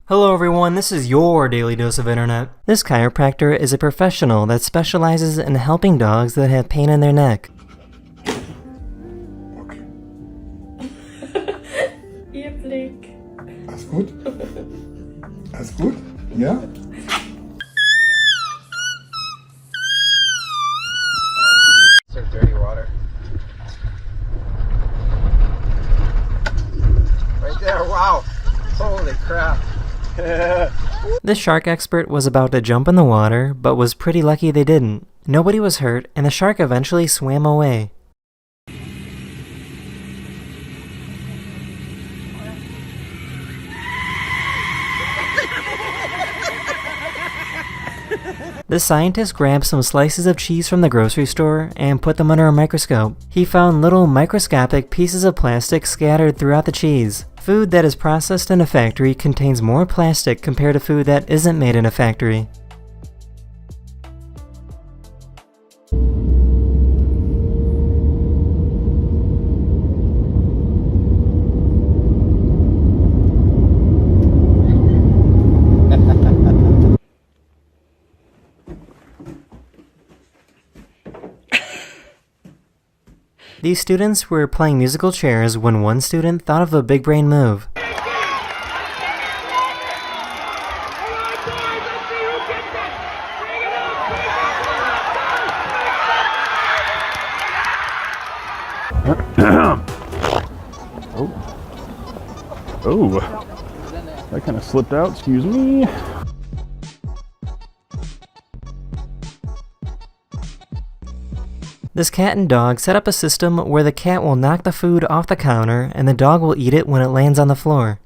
Hello everyone, this is your Daily Dose of Internet. This chiropractor is a professional that specializes in helping dogs that have pain in their neck. Ihr Blick. Alles gut? Alles gut? Ja? Serve dirty water. Right there, wow! Holy crap! This shark expert was about to jump in the water, but was pretty lucky they didn't. Nobody was hurt, and the shark eventually swam away. The scientist grabbed some slices of cheese from the grocery store and put them under a microscope. He found little microscopic pieces of plastic scattered throughout the cheese. Food that is processed in a factory contains more plastic compared to food that isn't made in a factory. These students were playing musical chairs when one student thought of a big brain move. Oh, that kind of slipped out, excuse me. This cat and dog set up a system where the cat will knock the food off the counter and the dog will eat it when it lands on the floor.